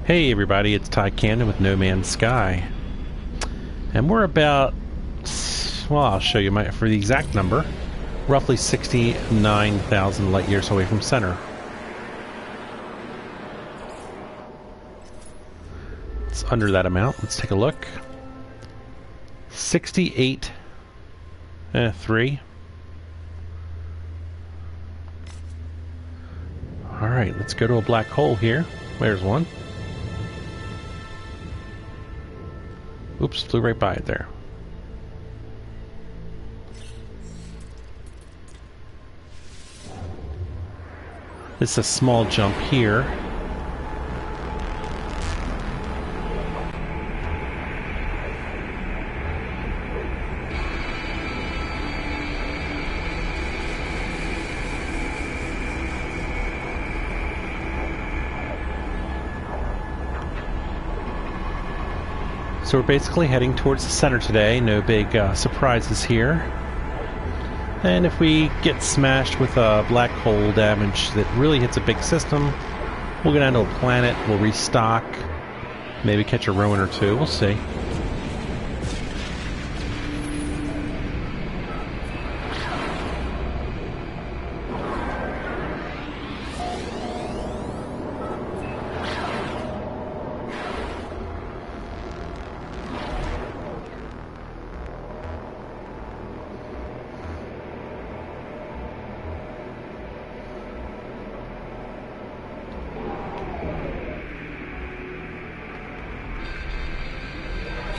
Hey everybody, it's Ty Camden with No Man's Sky. And we're about, well, I'll show you for the exact number, roughly 69,000 light years away from center. It's under that amount. Let's take a look. 68.3. Alright, let's go to a black hole here. There's one. Oops, flew right by it there. It's a small jump here. So we're basically heading towards the center today. No big surprises here. And if we get smashed with a black hole damage that really hits a big system, we'll go down to a planet, we'll restock, maybe catch a Rowan or two, we'll see.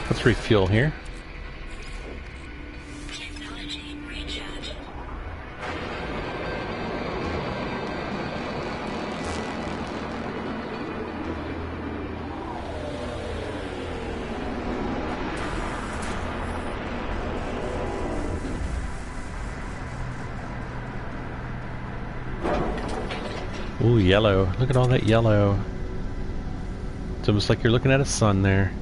Let's refuel here. Technology recharge. Ooh, yellow. Look at all that yellow. It's almost like you're looking at a sun there.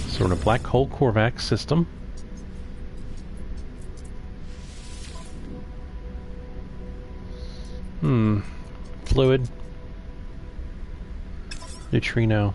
So we're in a black hole Korvax system. Fluid. Neutrino.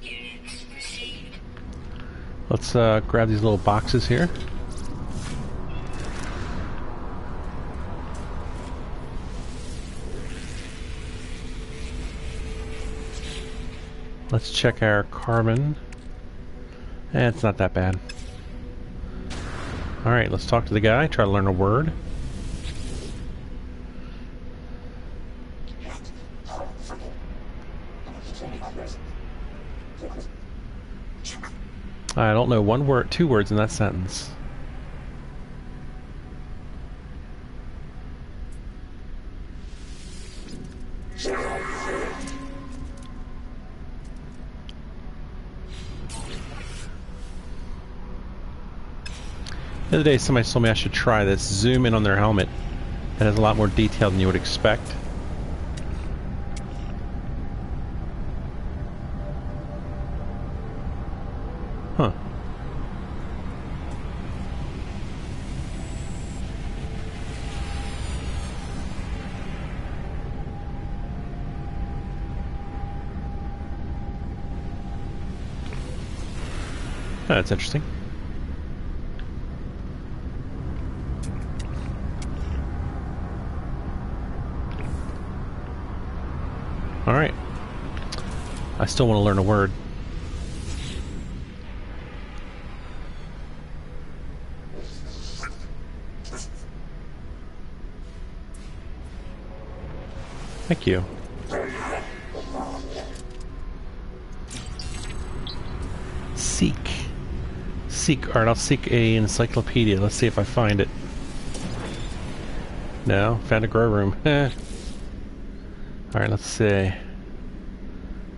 Units received. Let's grab these little boxes here. Let's check our carbon. It's not that bad. Alright, let's talk to the guy, try to learn a word. I don't know one word, two words in that sentence. The other day somebody told me I should try this. Zoom in on their helmet. It has a lot more detail than you would expect. Huh. That's interesting. Alright. I still want to learn a word. Thank you. Seek. seek, alright, I'll seek a encyclopedia. Let's see if I find it. No, found a grow room. Alright, let's see. I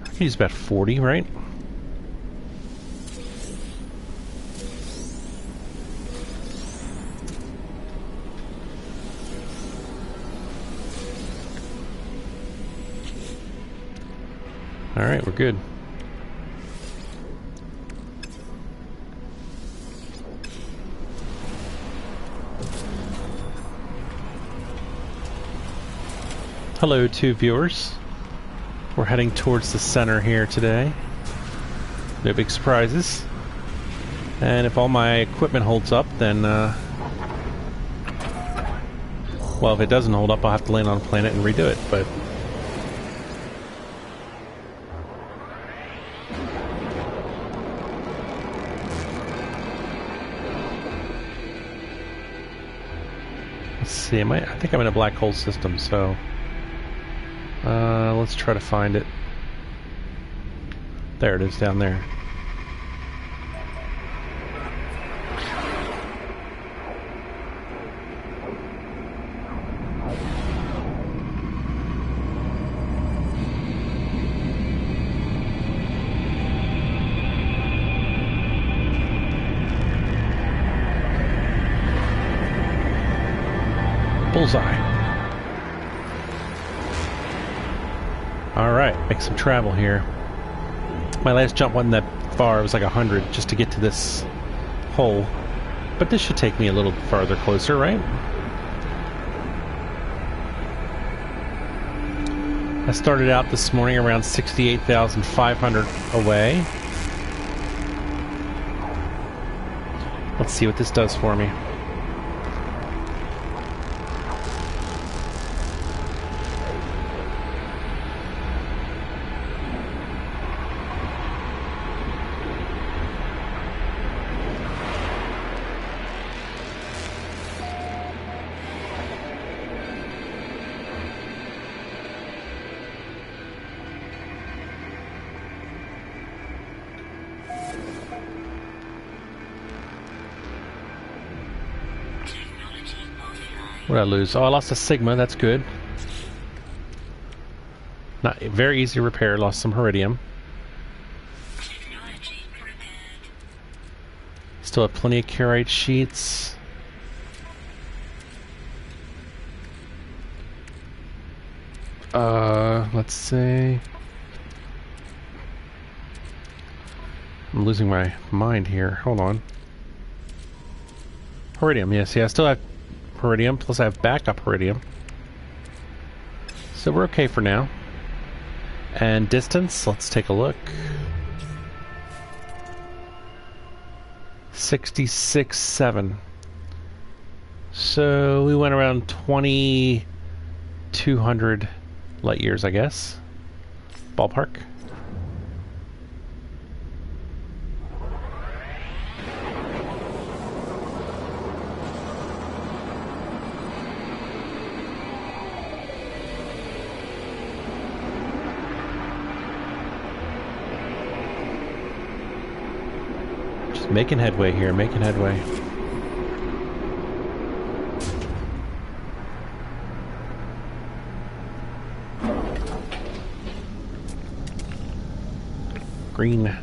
can use about 40, right? Alright, we're good. Hello to viewers. We're heading towards the center here today. No big surprises. And if all my equipment holds up, then well, if it doesn't hold up, I'll have to land on a planet and redo it, but let's see, I think I'm in a black hole system, so let's try to find it. There it is down there. Bullseye. Alright, make some travel here. My last jump wasn't that far, it was like 100 just to get to this hole. But this should take me a little farther closer, right? I started out this morning around 68,500 away. Let's see what this does for me. What did I lose? Oh, I lost a Sigma, that's good. Not very easy to repair, lost some Heridium. Technology prepared. Still have plenty of Curite sheets. Let's see. I'm losing my mind here. Hold on. Heridium, yes, yeah, I still have Heridium, plus I have backup Heridium. So we're okay for now. And distance, let's take a look. 66.7. So we went around 2,200 light years, I guess. Ballpark. Making headway here, making headway. Green.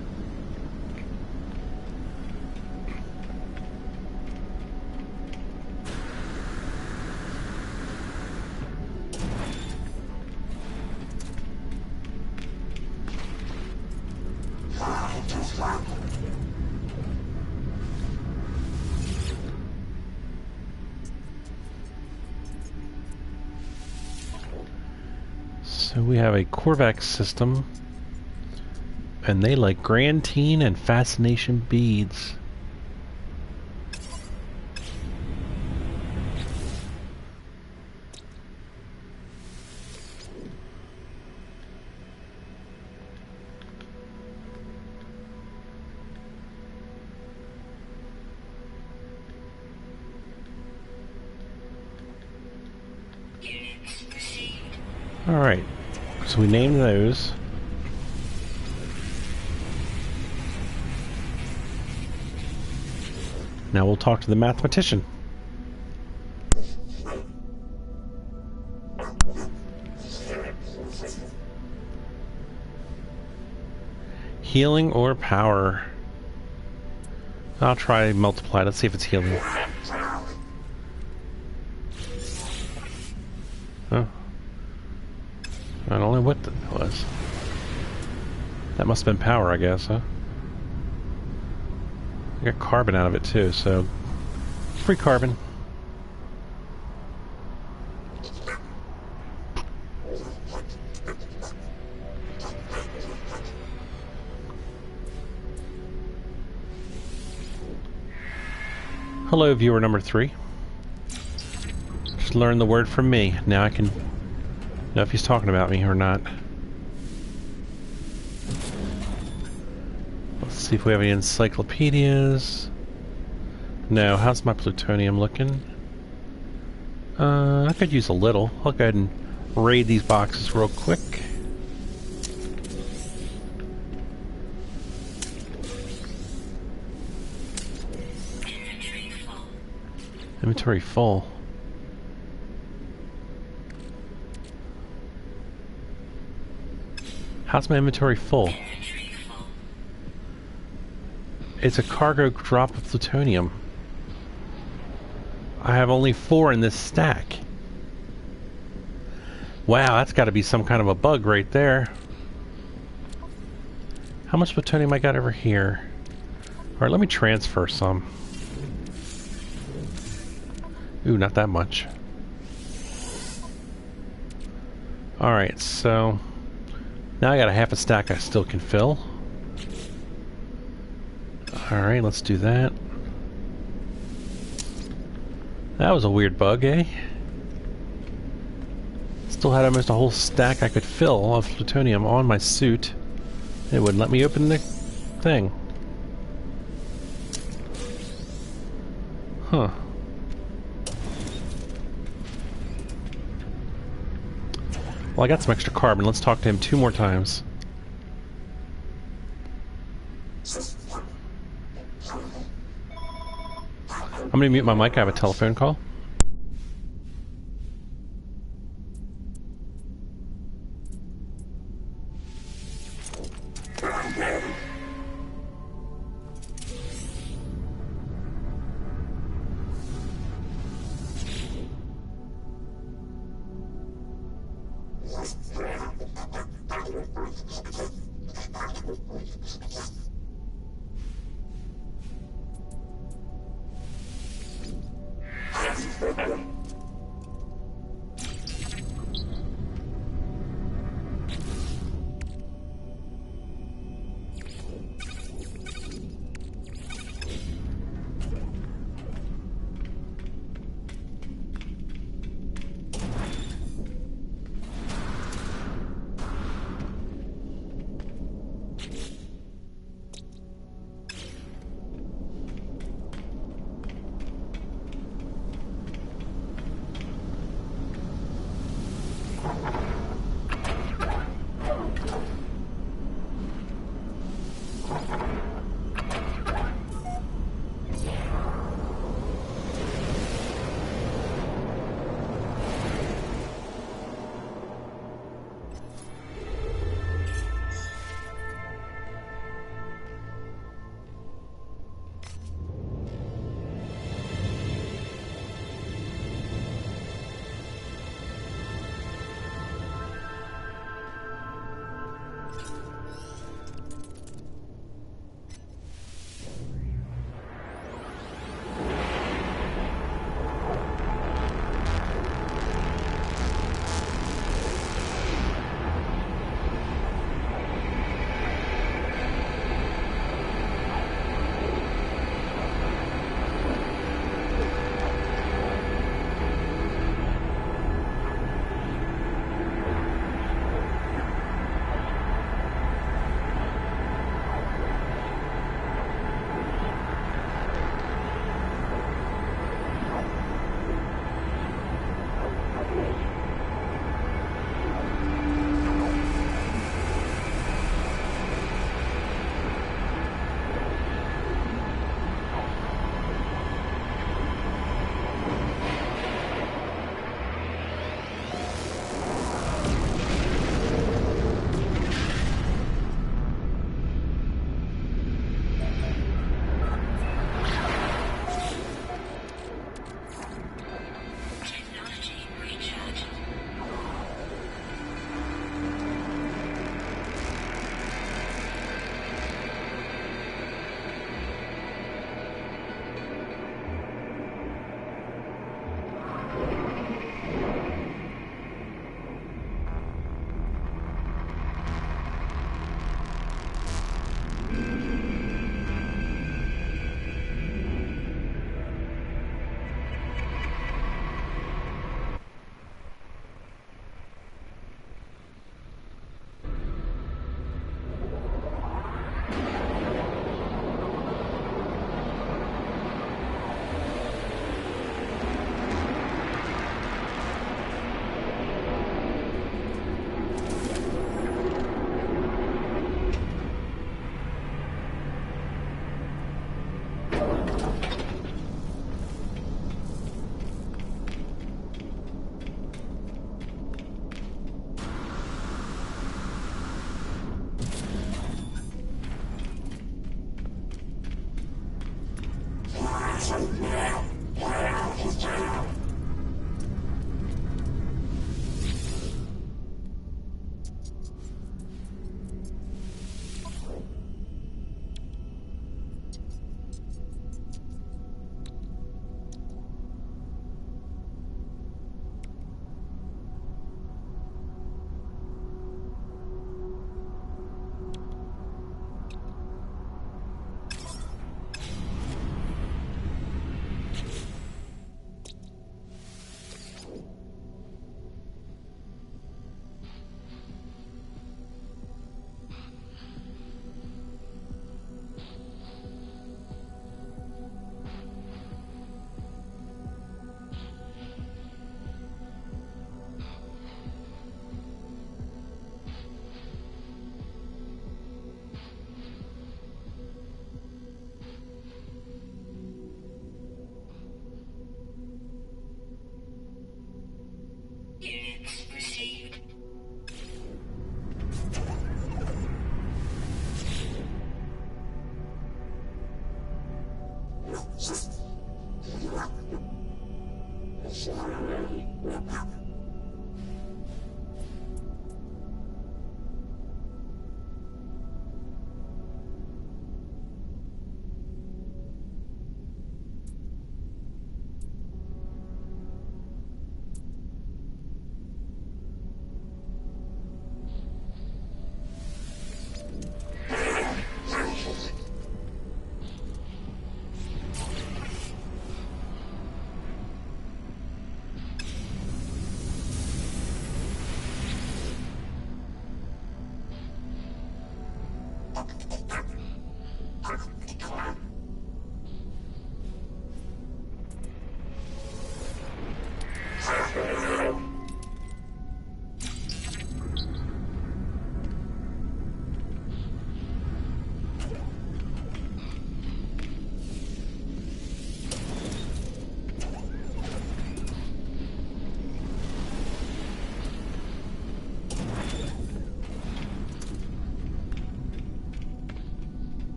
So we have a Korvax system, and they like Grantine and Fascination beads. Units received. All right, so we named those. Now we'll talk to the mathematician. Healing or power? I'll try multiply. Let's see if it's healing. Oh. I don't know what that was. That must have been power, I guess, huh? I got carbon out of it too, so free carbon. Hello, viewer number 3. Just learned the word from me. Now I can know if he's talking about me or not. Let's see if we have any encyclopedias. No. How's my plutonium looking? I could use a little. I'll go ahead and raid these boxes real quick. Inventory full. How's my inventory full? It's a cargo drop of plutonium. I have only 4 in this stack. Wow, that's got to be some kind of a bug right there. How much plutonium I got over here? Alright, let me transfer some. Ooh, not that much. Alright, so now I got a half a stack I still can fill. Alright, let's do that. That was a weird bug, eh? Still had almost a whole stack I could fill of plutonium on my suit. It wouldn't let me open the thing. Huh. Well, I got some extra carbon. Let's talk to him 2 more times. I'm going to mute my mic. I have a telephone call.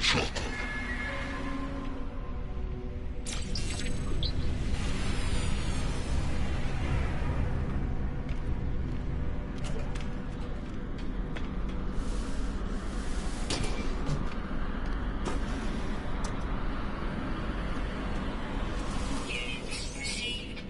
Units received.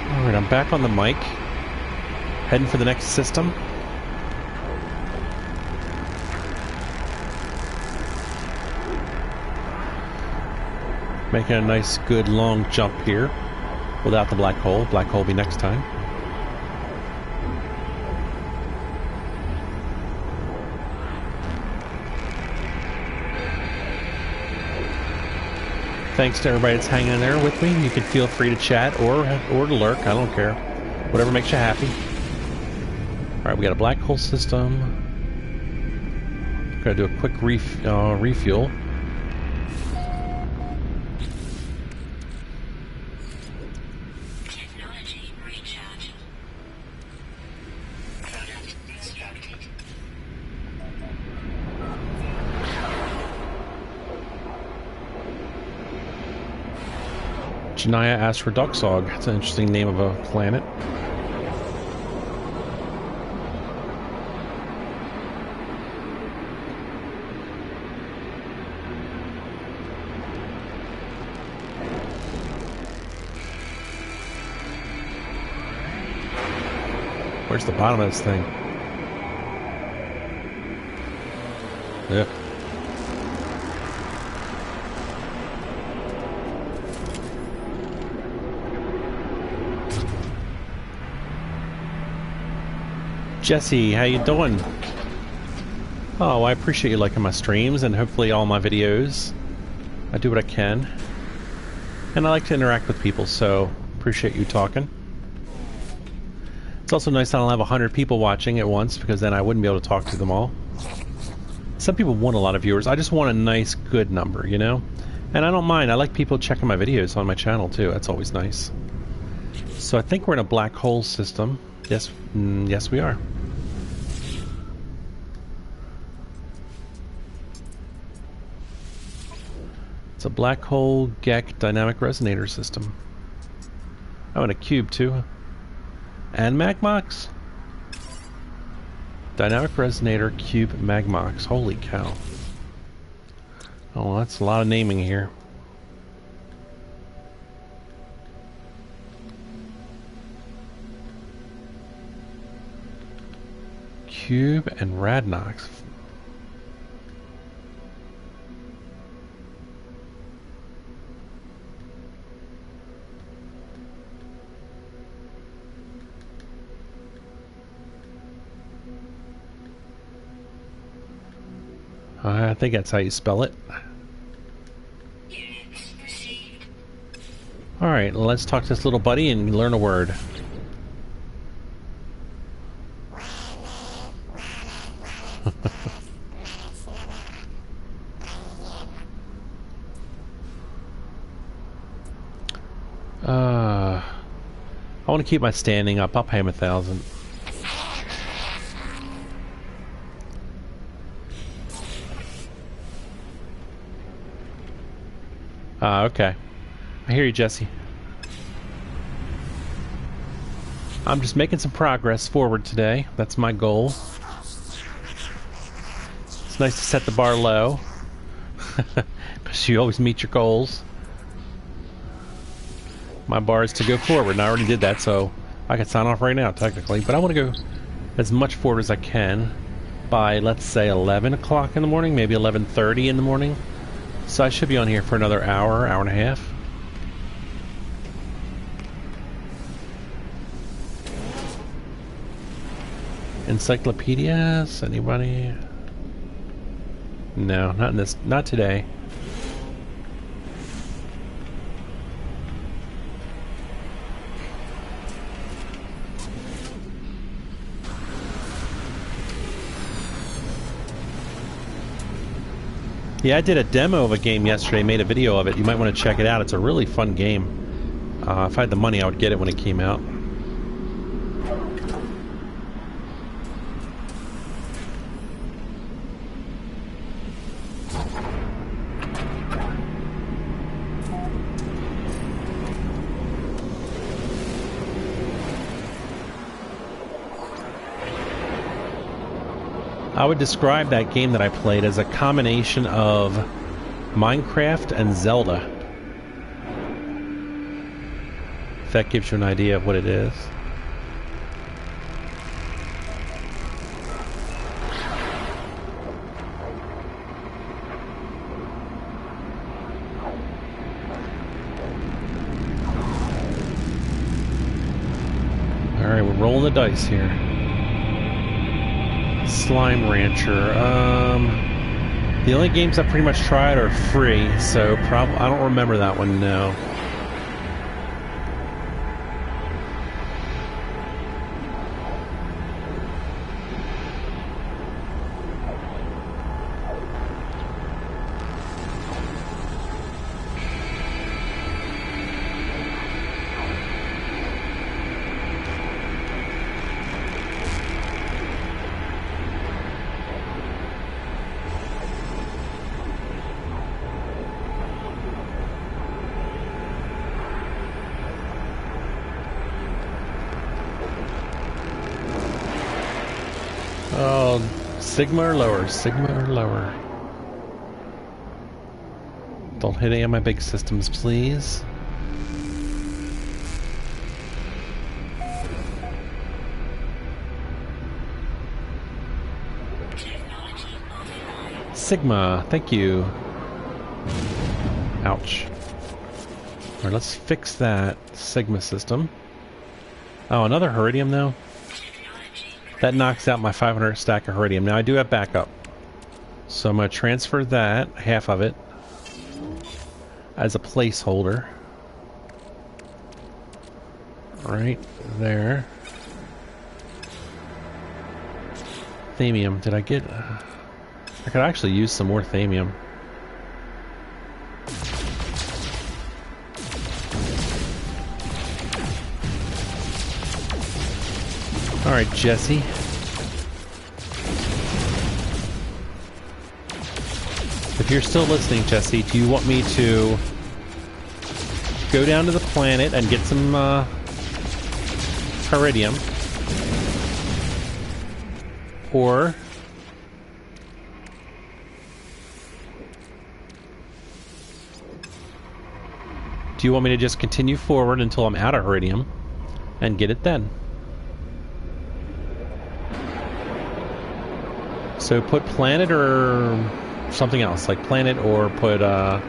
Alright, I'm back on the mic. Heading for the next system. Making a nice, good, long jump here. Without the black hole. Black hole will be next time. Thanks to everybody that's hanging in there with me. You can feel free to chat or to lurk. I don't care. Whatever makes you happy. Alright, we got a black hole system. Gotta do a quick refuel. Technology recharge. Product constructed. Janaya asks for Duxog. That's an interesting name of a planet. Where's the bottom of this thing? Yeah. Jesse, how you doing? Oh, I appreciate you liking my streams and hopefully all my videos. I do what I can. And I like to interact with people, so appreciate you talking. It's also nice I don't have 100 people watching at once, because then I wouldn't be able to talk to them all. Some people want a lot of viewers. I just want a nice, good number, you know? And I don't mind. I like people checking my videos on my channel, too. That's always nice. So I think we're in a black hole system. Yes, yes we are. It's a black hole GEC dynamic resonator system. Oh, and a cube, too. And Magmox? Dynamic resonator cube Magmox. Holy cow. Oh, that's a lot of naming here. Cube and Radnox. I think that's how you spell it. Units received. Alright, let's talk to this little buddy and learn a word. I want to keep my standing up. I'll pay him 1,000. Okay. I hear you, Jesse. I'm just making some progress forward today. That's my goal. It's nice to set the bar low. Because you always meet your goals. My bar is to go forward, and I already did that, so I can sign off right now, technically. But I want to go as much forward as I can by, let's say, 11 o'clock in the morning, maybe 11:30 in the morning. So I should be on here for another hour, hour and a half. Encyclopedias? Anybody? No, not in this. Not today. Yeah, I did a demo of a game yesterday, made a video of it. You might want to check it out. It's a really fun game. If I had the money, I would get it when it came out. I would describe that game that I played as a combination of Minecraft and Zelda. If that gives you an idea of what it is. Alright, we're rolling the dice here. Slime Rancher. The only games I pretty much tried are free, so I don't remember that one, no. Oh, Sigma or lower, Sigma or lower. Don't hit any of my big systems, please. Sigma, thank you. Ouch. Alright, let's fix that Sigma system. Oh, another Heridium though? That knocks out my 500 stack of Heridium. Now I do have backup. So I'm going to transfer that, half of it, as a placeholder. Right there. Thamium, did I get... I could actually use some more Thamium. Alright, Jesse. If you're still listening, Jesse, do you want me to go down to the planet and get some Heridium? Or do you want me to just continue forward until I'm out of Heridium and get it then? So put planet or something else, like planet, or put, either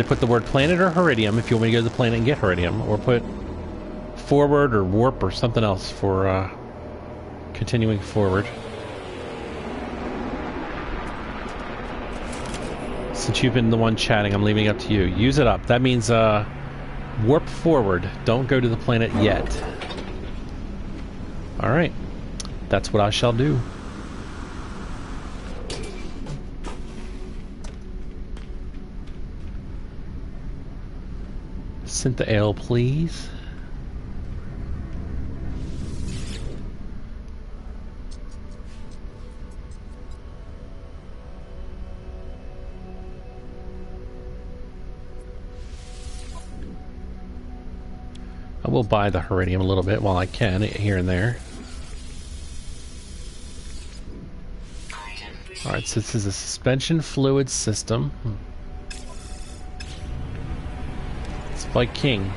put the word planet or Heridium if you want me to go to the planet and get Heridium, or put forward or warp or something else for continuing forward. since you've been the one chatting, I'm leaving it up to you. Use it up. That means warp forward. Don't go to the planet yet. Alright. That's what I shall do. Synth ale, please. I will buy the Heridium a little bit while I can, here and there. Alright, so this is a suspension fluid system. It's Viking.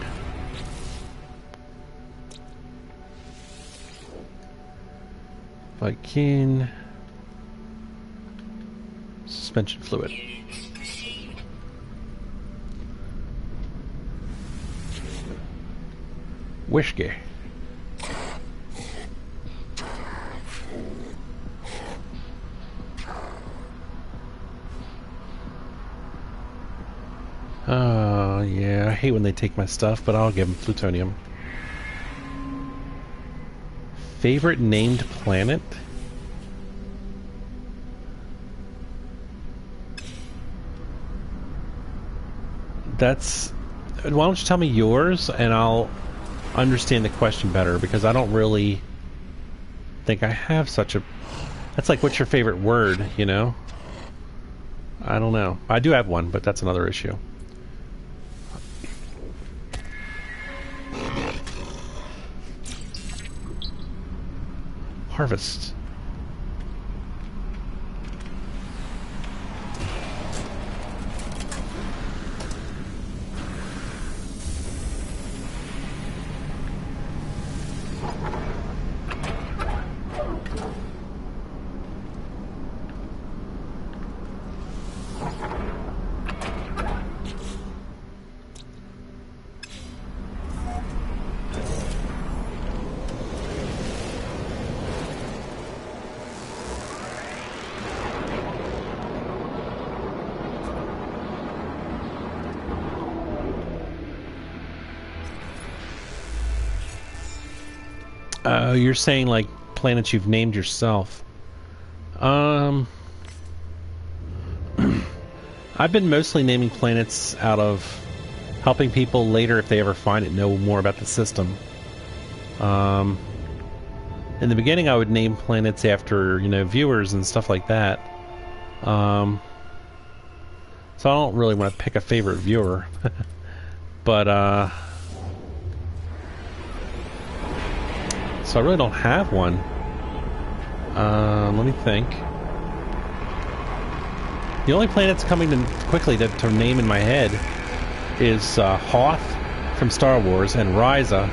Viking. Suspension fluid. Whiskey. Oh, yeah, I hate when they take my stuff, but I'll give them plutonium. Favorite named planet? That's... Why don't you tell me yours, and I'll understand the question better, because I don't really think I have such a... That's like, what's your favorite word, you know? I don't know. I do have one, but that's another issue. Harvest. You're saying like planets you've named yourself. I've been mostly naming planets out of helping people later, if they ever find it, know more about the system. In the beginning, I would name planets after, you know, viewers and stuff like that. So I don't really want to pick a favorite viewer. But, so I really don't have one. Let me think. The only planets coming to quickly to name in my head is Hoth from Star Wars and Risa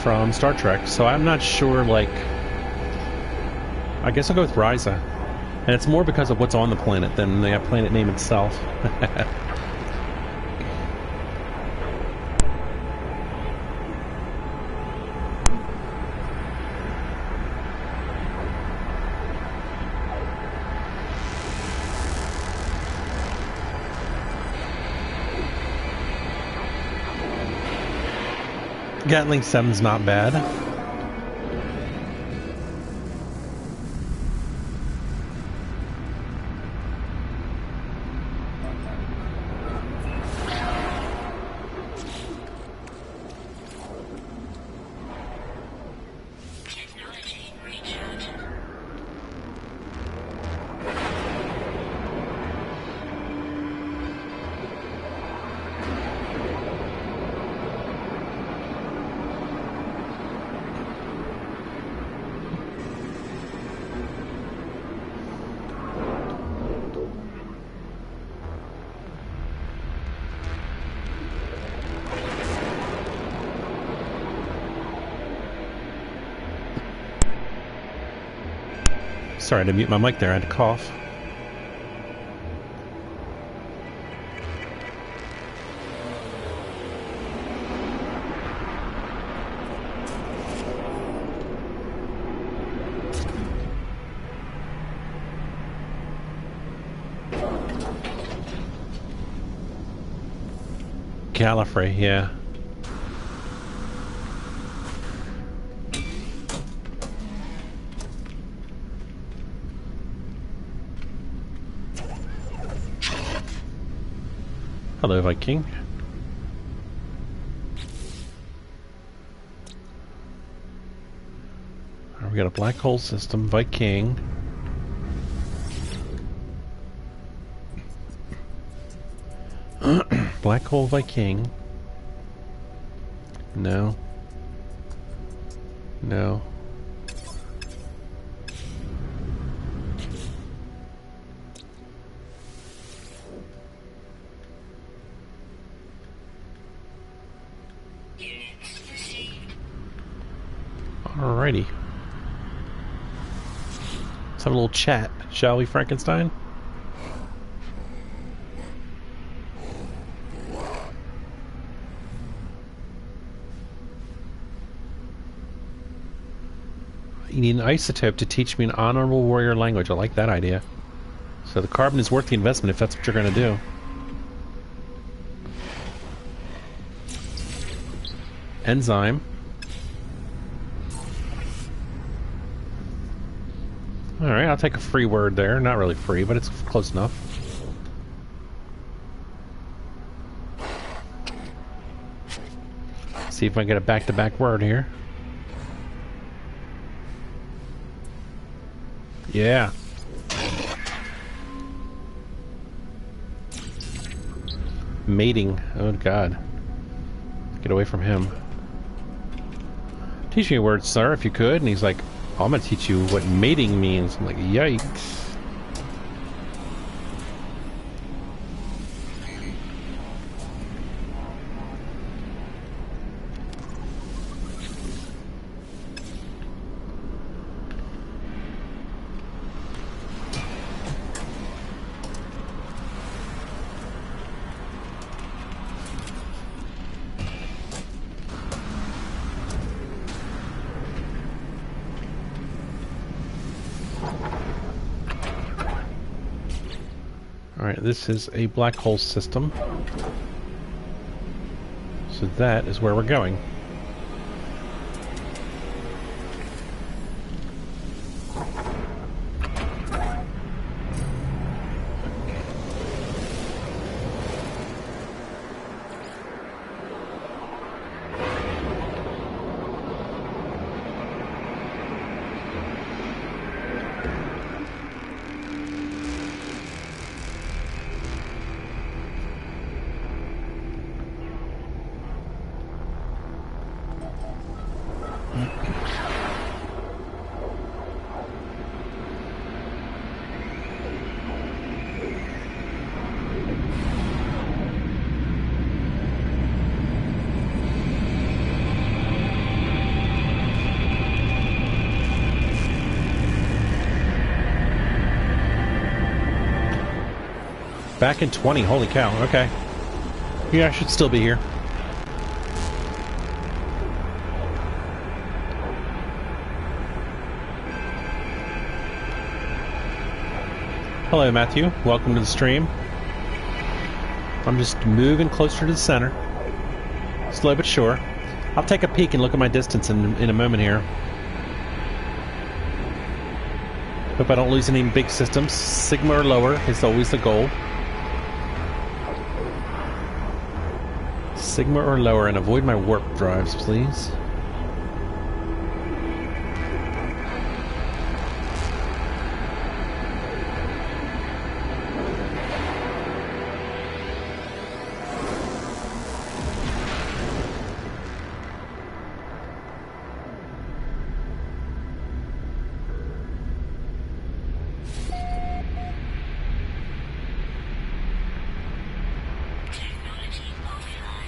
from Star Trek. So I'm not sure, like... I guess I'll go with Risa. And it's more because of what's on the planet than the planet name itself. Gatling 7's not bad. Technology recharging. Sorry to mute my mic there, I had to cough. Gallifrey, yeah. Hello, Viking. We got a black hole system, Viking. Black hole Viking. No. No. Alrighty. Let's have a little chat, shall we, Frankenstein? You need an isotope to teach me an honorable warrior language. I like that idea. So the carbon is worth the investment if that's what you're going to do. Enzyme. Alright, I'll take a free word there. Not really free, but it's close enough. See if I get a back-to-back word here. Yeah. Mating. Oh, God. Get away from him. Teach me a word, sir, if you could. And he's like, oh, I'm going to teach you what mating means. I'm like, yikes. Alright, this is a black hole system. So that is where we're going. Back in 20, holy cow, okay. Yeah, I should still be here. Hello, Matthew. Welcome to the stream. I'm just moving closer to the center. Slow but sure. I'll take a peek and look at my distance in a moment here. Hope I don't lose any big systems. Sigma or lower is always the goal. Sigma or lower, and avoid my warp drives, please.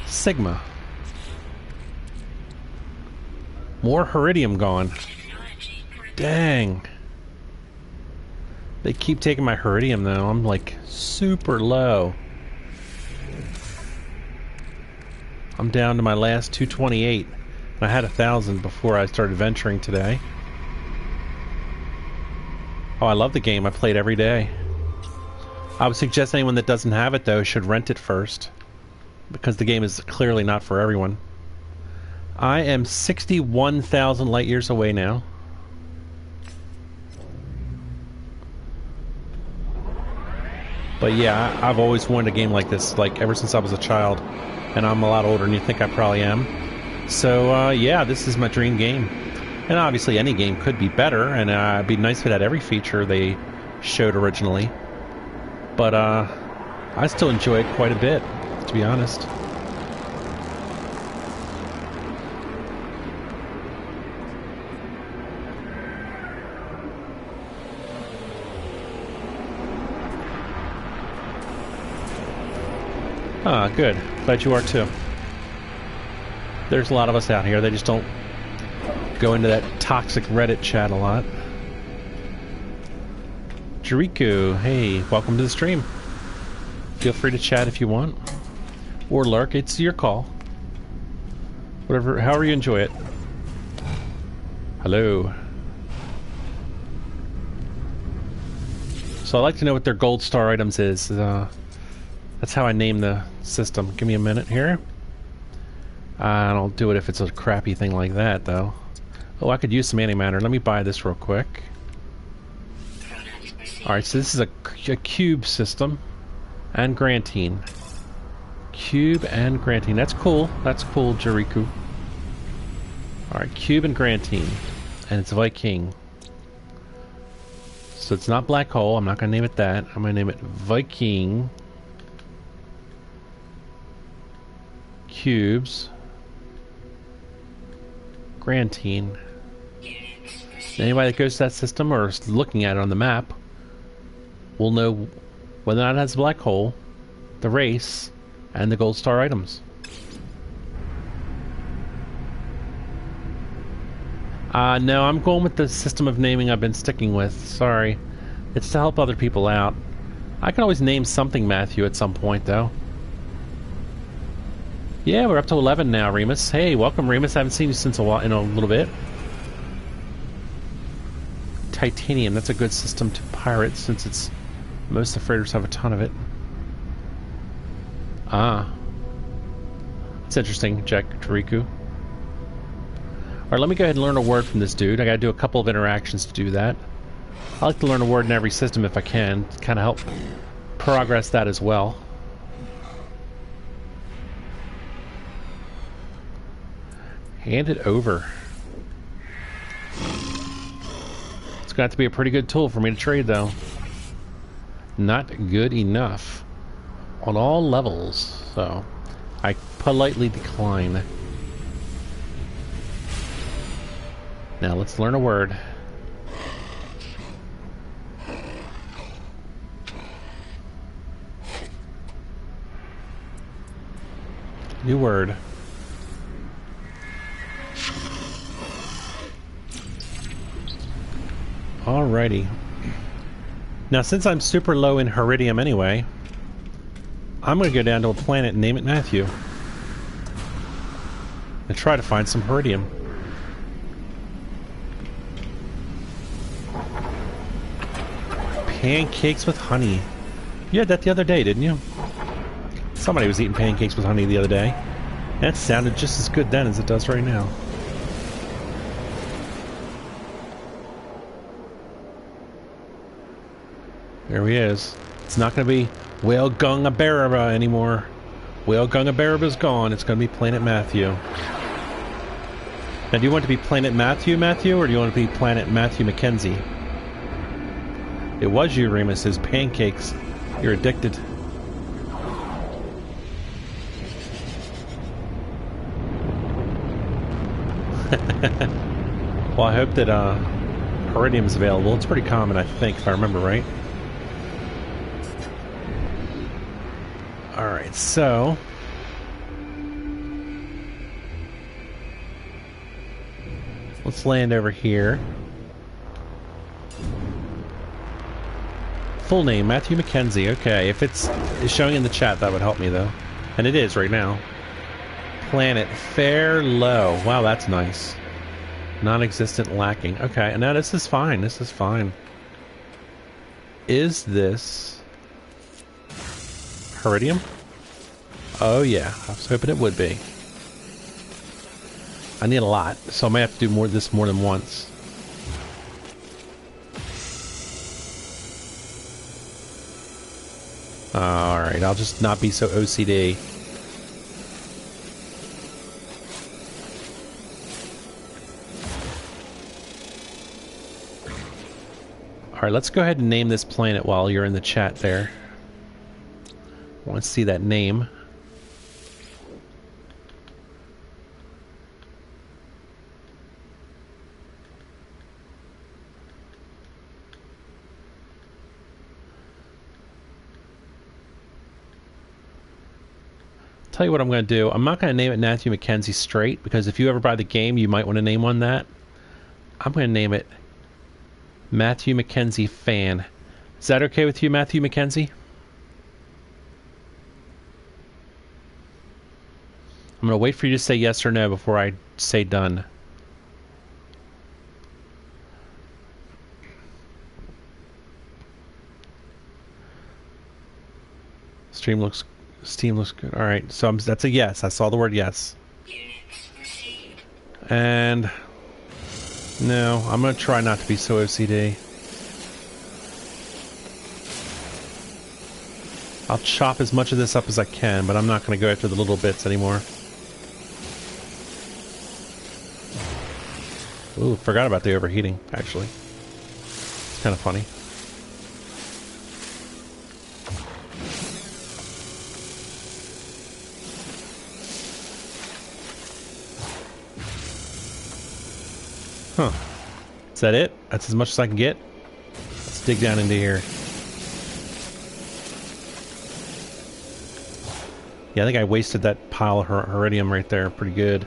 Sigma. More Heridium gone. Dang. They keep taking my Heridium though. I'm like super low. I'm down to my last 228. I had 1,000 before I started venturing today. Oh, I love the game. I play it every day. I would suggest anyone that doesn't have it though should rent it first. because the game is clearly not for everyone. I am 61,000 light years away now. But yeah, I've always wanted a game like this, like ever since I was a child, and I'm a lot older than you think I probably am. So yeah, this is my dream game. And obviously any game could be better, and it'd be nice if it had every feature they showed originally. But I still enjoy it quite a bit, to be honest. Ah, good. Glad you are too. There's a lot of us out here. They just don't go into that toxic Reddit chat a lot. Jericho, hey, welcome to the stream. Feel free to chat if you want. Or lurk, it's your call. Whatever, however you enjoy it. Hello. So I'd like to know what their gold star items is. That's how I name the system. Give me a minute here. I don't do it if it's a crappy thing like that, though. Oh, I could use some antimatter. Let me buy this real quick. Alright, so this is a cube system. And Grantine. Cube and Grantine. That's cool. That's cool, Jericho. Alright, Cube and Grantine. And it's Viking. So it's not Black Hole. I'm not going to name it that. I'm going to name it Viking. Cubes. Grantine. Anybody that goes to that system or is looking at it on the map will know whether or not it has a black hole, the race, and the gold star items. No, I'm going with the system of naming I've been sticking with. Sorry. It's to help other people out. I can always name something Matthew at some point, though. Yeah, we're up to 11 now, Remus. Hey, welcome, Remus. I haven't seen you since a while, in a little bit. Titanium, that's a good system to pirate since it's most of the freighters have a ton of it. Ah. It's interesting, Jack Tariku. Alright, let me go ahead and learn a word from this dude. I gotta do a couple of interactions to do that. I like to learn a word in every system if I can. Kind of help progress that as well. Hand it over. It's got to be a pretty good tool for me to trade, though. Not good enough on all levels, so I politely decline. Now let's learn a word. New word. Alrighty. Now, since I'm super low in Heridium anyway, I'm going to go down to a planet and name it Matthew. And try to find some Heridium. Pancakes with honey. You had that the other day, didn't you? Somebody was eating pancakes with honey the other day. That sounded just as good then as it does right now. There he is. It's not going to be Whale Gunga Baraba anymore. Whale Gunga Baraba's gone. It's going to be Planet Matthew. Now, do you want to be Planet Matthew, or do you want to be Planet Matthew Mackenzie? It was you, Remus. His pancakes. You're addicted. Well, I hope that Heridium is available. It's pretty common, I think, if I remember right. Alright, so let's land over here. Full name, Matthew Mackenzie. Okay, if it's showing in the chat, that would help me, though. And it is right now. Planet Fair Low. Wow, that's nice. Non-existent lacking. Okay, now this is fine. This is fine. Is this Heridium? Oh yeah, I was hoping it would be. I need a lot, so I might have to do more than once. Alright, I'll just not be so OCD. Alright, let's go ahead and name this planet while you're in the chat there. I want to see that name. Tell you what I'm going to do. I'm not going to name it Matthew Mackenzie straight, because if you ever buy the game, you might want to name one that. I'm going to name it Matthew Mackenzie Fan. Is that okay with you, Matthew Mackenzie? I'm going to wait for you to say yes or no before I say done. Steam looks good. All right, so that's a yes. I saw the word yes. Units received. And no, I'm going to try not to be so OCD. I'll chop as much of this up as I can, but I'm not going to go after the little bits anymore. Ooh, forgot about the overheating, actually. It's kind of funny. Huh. Is that it? That's as much as I can get? Let's dig down into here. Yeah, I think I wasted that pile of iridium right there pretty good.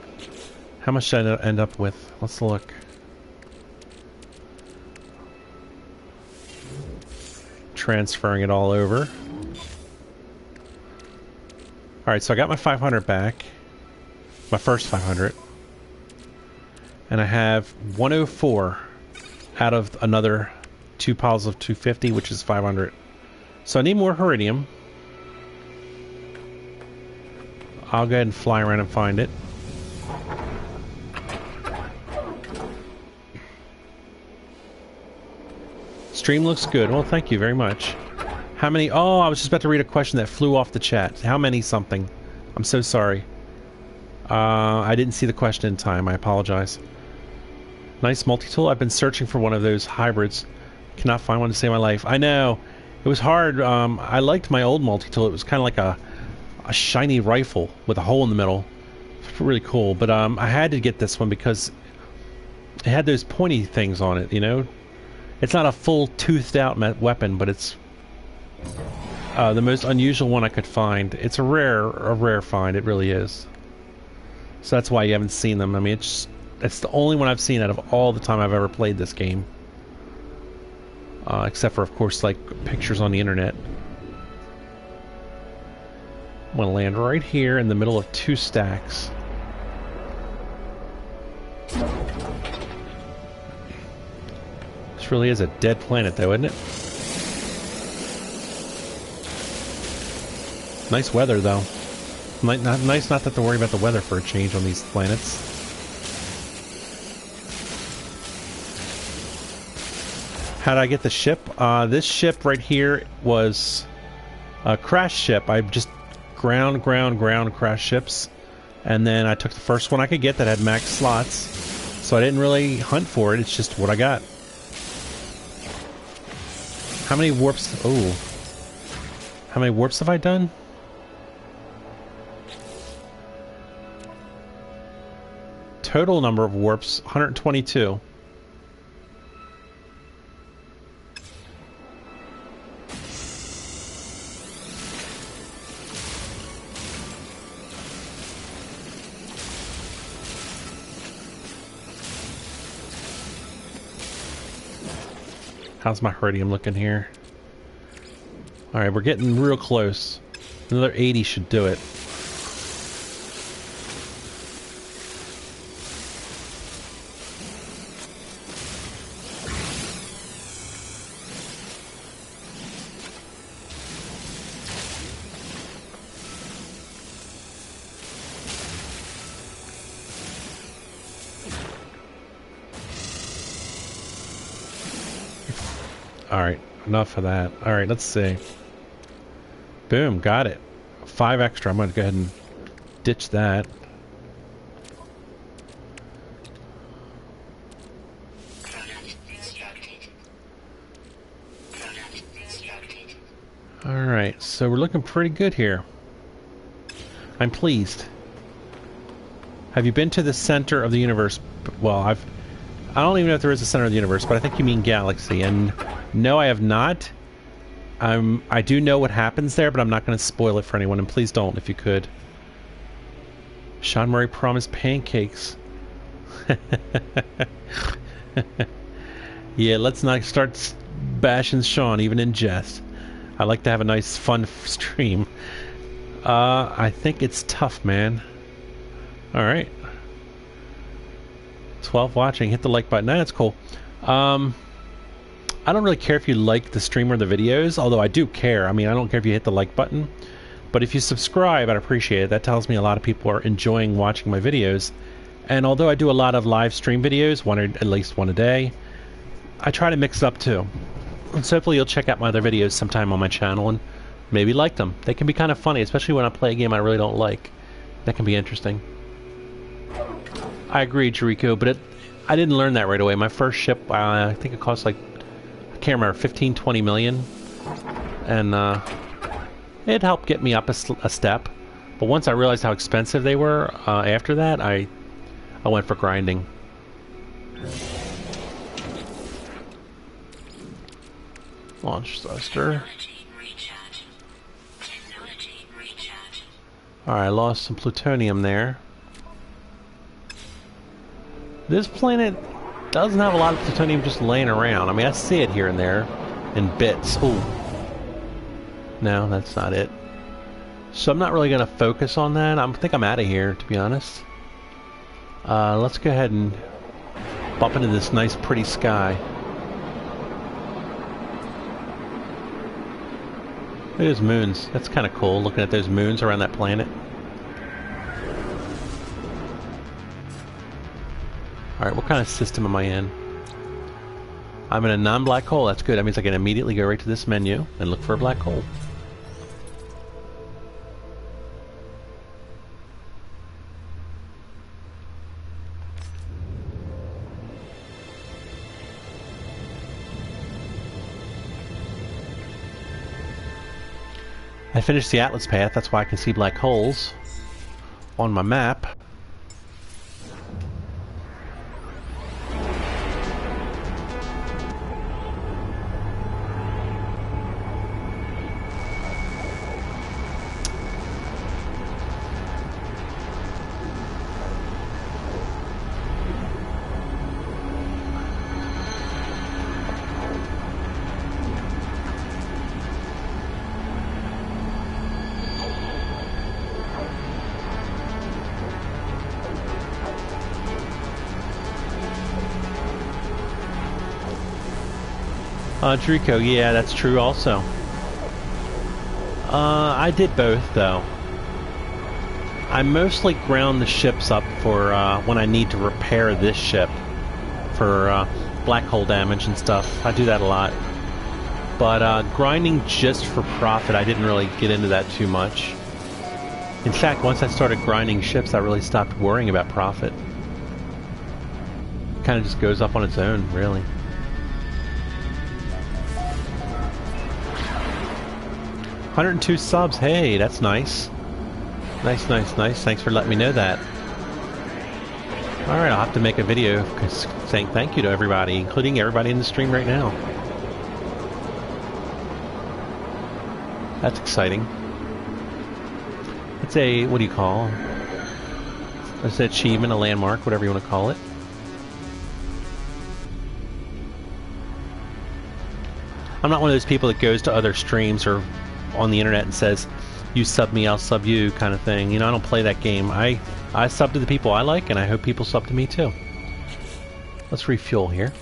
How much did I end up with? Let's look. Transferring it all over. Alright, so I got my 500 back. My first 500. And I have 104 out of another 2 piles of 250, which is 500. So I need more iridium. I'll go ahead and fly around and find it. Stream looks good. Well, thank you very much. How many? Oh, I was just about to read a question that flew off the chat. How many something? I'm so sorry. I didn't see the question in time. I apologize. Nice multi-tool. I've been searching for one of those hybrids. Cannot find one to save my life. I know. It was hard. I liked my old multi-tool. It was kind of like a shiny rifle with a hole in the middle. It's really cool. But I had to get this one because it had those pointy things on it, you know? It's not a full toothed out weapon, but it's the most unusual one I could find. It's a rare find. It really is. So that's why you haven't seen them. I mean, it's the only one I've seen out of all the time I've ever played this game. Except for, of course, like pictures on the internet. I'm going to land right here in the middle of 2 stacks. This really is a dead planet, though, isn't it? Nice weather, though. Nice not to have to worry about the weather for a change on these planets. How did I get the ship? This ship right here was a crash ship. I just ground crash ships. And then I took the first one I could get that had max slots. So I didn't really hunt for it. It's just what I got. How many warps? Oh. How many warps have I done? Total number of warps, 122. How's my iridium looking here? Alright, we're getting real close. Another 80 should do it. Alright, enough of that. Alright, let's see. Boom, got it. 5 extra. I'm going to go ahead and ditch that. Alright, so we're looking pretty good here. I'm pleased. Have you been to the center of the universe? Well, I don't even know if there is a center of the universe, but I think you mean galaxy. And no, I have not. I do know what happens there, but I'm not going to spoil it for anyone, and please don't if you could. Sean Murray promised pancakes. Yeah, let's not start bashing Sean, even in jest. I like to have a nice, fun stream. I think it's tough, man. Alright. 12 watching. Hit the like button. That's cool. I don't really care if you like the stream or the videos, although I do care. I mean, I don't care if you hit the like button. But if you subscribe, I'd appreciate it. That tells me a lot of people are enjoying watching my videos. And although I do a lot of live stream videos, at least one a day, I try to mix it up too. And so hopefully you'll check out my other videos sometime on my channel and maybe like them. They can be kind of funny, especially when I play a game I really don't like. That can be interesting. I agree, Jericho, but I didn't learn that right away. My first ship, I think it cost like, I can't remember, 15, 20 million. And it helped get me up a step. But once I realized how expensive they were, after that, I went for grinding. Launch thruster. Alright, I lost some plutonium there. This planet doesn't have a lot of plutonium just laying around. I mean, I see it here and there in bits. Ooh. No, that's not it. So I'm not really going to focus on that. I think I'm out of here, to be honest. Let's go ahead and bump into this nice, pretty sky. Look at those moons. That's kind of cool, looking at those moons around that planet. Alright, what kind of system am I in? I'm in a non-black hole. That's good. That means I can immediately go right to this menu and look for a black hole. I finished the Atlas path. That's why I can see black holes on my map. Drico, yeah, that's true also. I did both, though. I mostly ground the ships up for when I need to repair this ship for black hole damage and stuff. I do that a lot. But grinding just for profit, I didn't really get into that too much. In fact, once I started grinding ships, I really stopped worrying about profit. It kind of just goes up on its own, really. 102 subs, hey, that's nice. Nice, nice, nice. Thanks for letting me know that. Alright, I'll have to make a video saying thank you to everybody, including everybody in the stream right now. That's exciting. It's a, what do you call? It's an achievement, a landmark, whatever you want to call it. I'm not one of those people that goes to other streams or on the internet and says, you sub me, I'll sub you, kind of thing. You know, I don't play that game. I sub to the people I like, and I hope people sub to me too. Let's refuel here.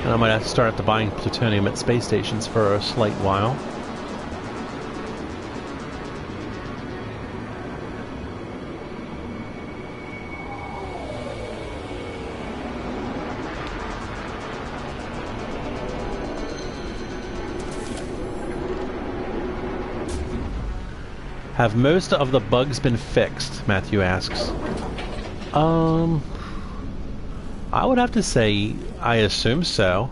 And I might have to start at buying plutonium at space stations for a slight while. Have most of the bugs been fixed? Matthew asks. I would have to say I assume so.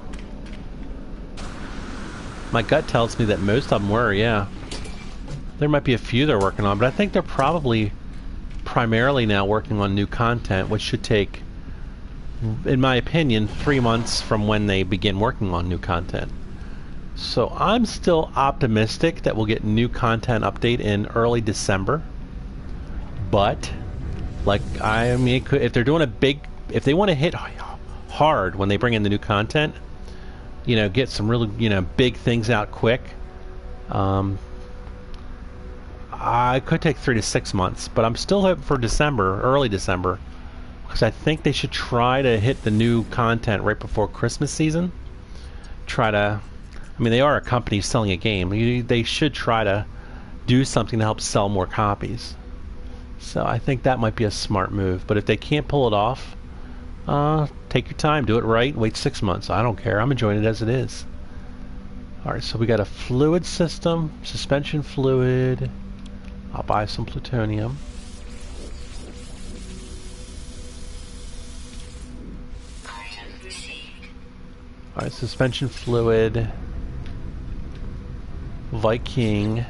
My gut tells me that most of them were, yeah. There might be a few they're working on, but I think they're probably primarily now working on new content, which should take, in my opinion, 3 months from when they begin working on new content. So I'm still optimistic that we'll get new content update in early December. But, like, I mean, if they're doing a big, if they want to hit hard when they bring in the new content, you know, get some really, you know, big things out quick, I could take 3 to 6 months, but I'm still hoping for December, early December, because I think they should try to hit the new content right before Christmas season. Try to, I mean, they are a company selling a game. They should try to do something to help sell more copies. So I think that might be a smart move. But if they can't pull it off, take your time, do it right, wait 6 months. I don't care. I'm enjoying it as it is. Alright, so we got a fluid system, suspension fluid. I'll buy some plutonium. Alright, suspension fluid. Viking.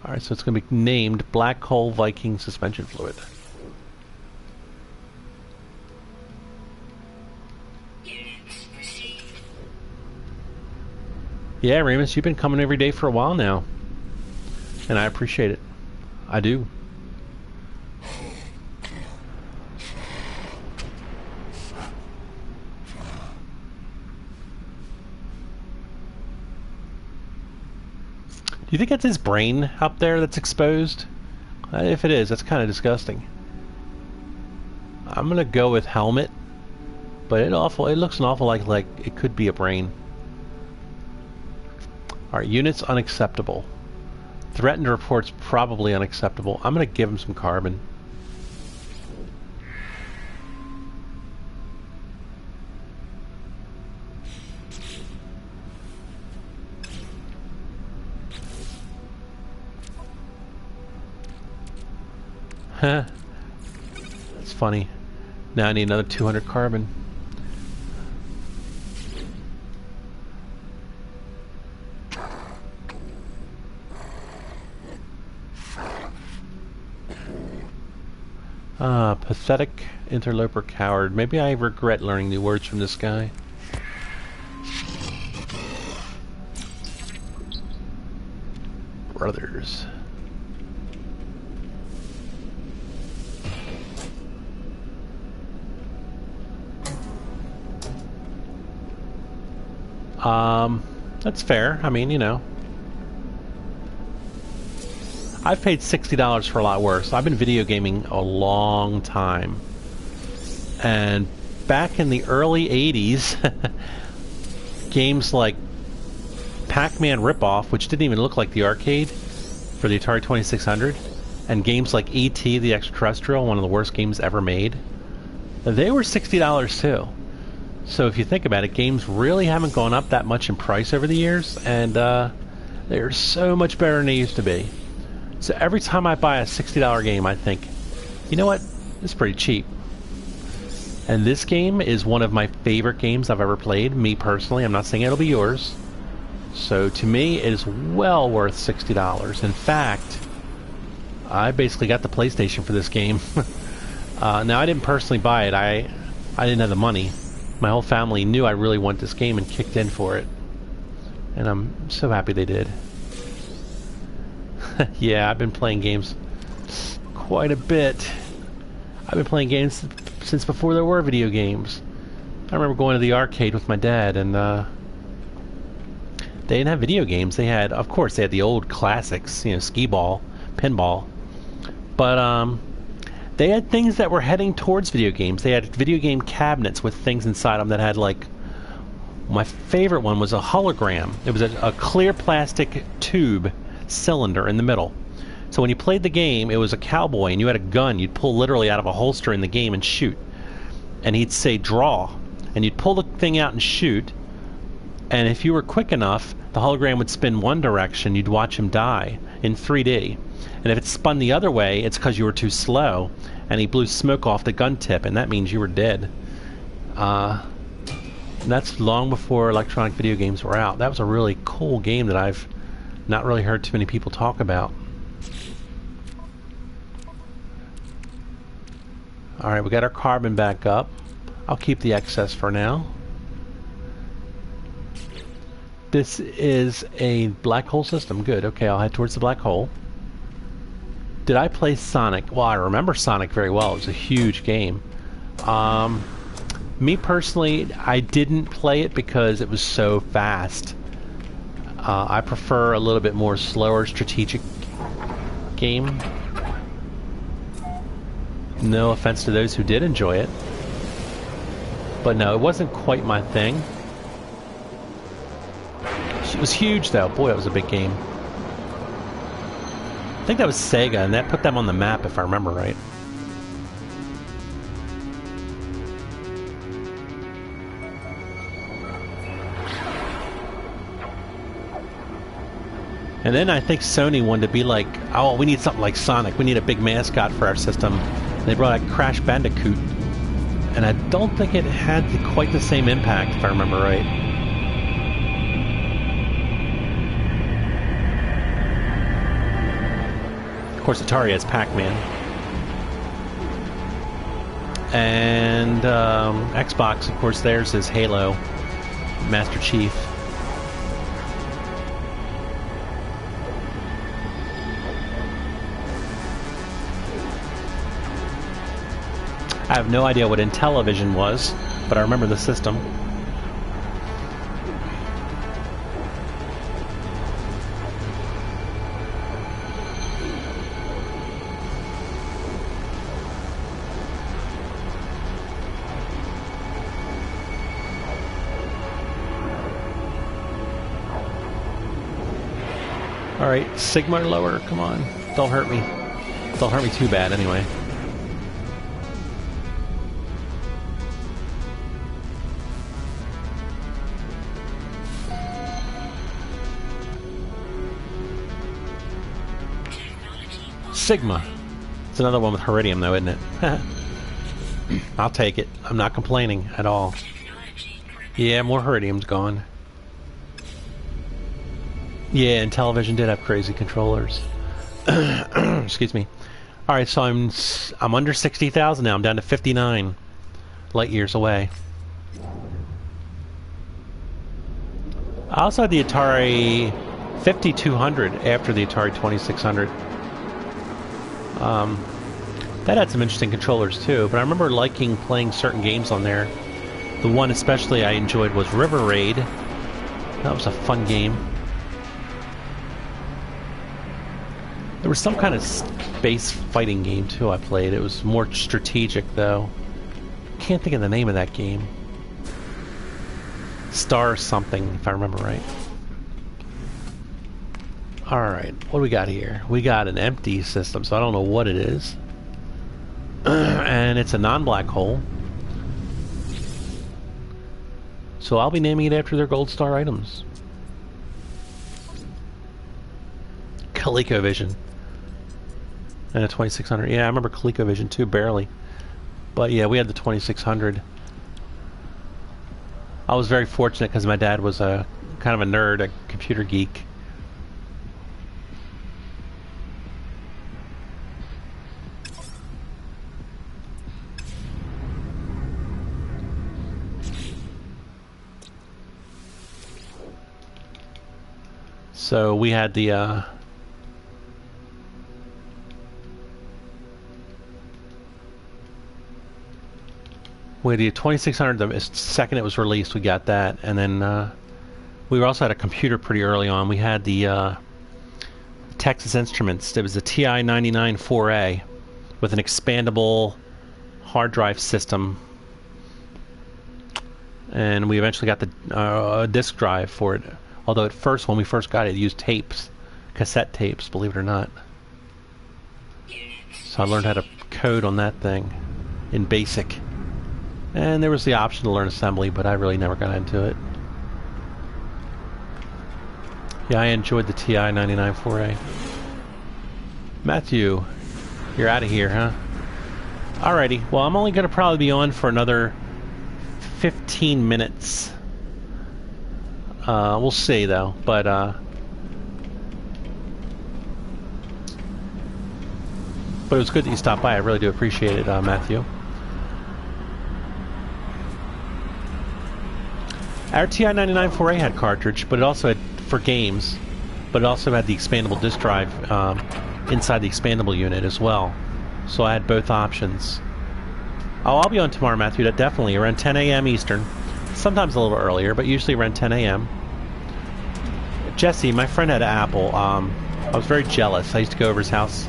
Alright, so it's going to be named Black Hole Viking Suspension Fluid. Yeah, Remus, you've been coming every day for a while now. And I appreciate it. I do. Do you think that's his brain up there that's exposed? If it is, that's kind of disgusting. I'm gonna go with helmet, but it looks an awful like it could be a brain. Alright, units unacceptable. Threatened reports probably unacceptable. I'm gonna give him some carbon. Huh. That's funny. Now I need another 200 carbon. Pathetic interloper coward. Maybe I regret learning new words from this guy. Brothers. That's fair. I mean, you know. I've paid $60 for a lot worse. I've been video gaming a long time. And back in the early 80s, games like Pac-Man Ripoff, which didn't even look like the arcade for the Atari 2600, and games like E.T. the Extraterrestrial, one of the worst games ever made, they were $60 too. So if you think about it, games really haven't gone up that much in price over the years, and they're so much better than they used to be. So every time I buy a $60 game, I think, you know what, it's pretty cheap. And this game is one of my favorite games I've ever played, me personally. I'm not saying it'll be yours. So to me, it is well worth $60. In fact, I basically got the PlayStation for this game. Now, I didn't personally buy it. I didn't have the money. My whole family knew I really wanted this game and kicked in for it. And I'm so happy they did. Yeah, I've been playing games quite a bit. I've been playing games since before there were video games. I remember going to the arcade with my dad, and they didn't have video games. They had, of course, they had the old classics, you know, skee-ball, pinball. But they had things that were heading towards video games. They had video game cabinets with things inside them that had, like, my favorite one was a hologram. It was a clear plastic tube cylinder in the middle. So when you played the game, it was a cowboy and you had a gun you'd pull literally out of a holster in the game and shoot. And he'd say draw, and you'd pull the thing out and shoot, and if you were quick enough, the hologram would spin one direction, you'd watch him die. in 3D. And if it spun the other way, it's because you were too slow, and he blew smoke off the gun tip, and that means you were dead. And that's long before electronic video games were out. That was a really cool game that I've not really heard too many people talk about. Alright, we got our carbon back up. I'll keep the excess for now. This is a black hole system. Good. Okay, I'll head towards the black hole. Did I play Sonic? Well, I remember Sonic very well. It was a huge game. Me personally, I didn't play it because it was so fast. I prefer a little bit more slower strategic game. No offense to those who did enjoy it. But no, it wasn't quite my thing. It was huge though. Boy, it was a big game. I think that was Sega, and that put them on the map if I remember right. And then I think Sony wanted to be like, oh, we need something like Sonic. We need a big mascot for our system. And they brought out Crash Bandicoot. And I don't think it had quite the same impact, if I remember right. Of course, Atari has Pac-Man. And Xbox, of course, theirs is Halo, Master Chief. I have no idea what Intellivision was, but I remember the system. Alright, Sigma or lower, come on. Don't hurt me. Don't hurt me too bad anyway. Sigma. It's another one with Heridium though, isn't it? I'll take it. I'm not complaining at all. Yeah, more Heridium's gone. Yeah, and Intellivision did have crazy controllers. Excuse me. Alright, so I'm under 60,000 now. I'm down to 59 light years away. I also had the Atari 5200 after the Atari 2600. That had some interesting controllers too, but I remember liking playing certain games on there. The one especially I enjoyed was River Raid. That was a fun game. There was some kind of space fighting game too I played. It was more strategic though. Can't think of the name of that game. Star something, if I remember right. Alright, what do we got here? We got an empty system, so I don't know what it is. And it's a non-black hole. So I'll be naming it after their gold star items. ColecoVision. And a 2600. Yeah, I remember ColecoVision too, barely. But yeah, we had the 2600. I was very fortunate because my dad was a kind of a nerd, a computer geek. So we had the we had the 2600. The second it was released, we got that, and then we also had a computer pretty early on. We had the Texas Instruments. It was the TI 99 4A with an expandable hard drive system, and we eventually got the disk drive for it. Although at first, when we first got it, it used tapes, cassette tapes, believe it or not. So I learned how to code on that thing in BASIC. And there was the option to learn assembly, but I really never got into it. Yeah, I enjoyed the TI 99 4A. Matthew, you're out of here, huh? Alrighty, well, I'm only going to probably be on for another 15 minutes. We'll see, though, but, it was good that you stopped by. I really do appreciate it, Matthew. Our TI-99-4A had cartridge, but it also had, for games, but it also had the expandable disk drive inside the expandable unit as well. So I had both options. Oh, I'll be on tomorrow, Matthew, definitely, around 10 a.m. Eastern. Sometimes a little earlier, but usually around 10 a.m. Jesse, my friend had Apple. I was very jealous. I used to go over his house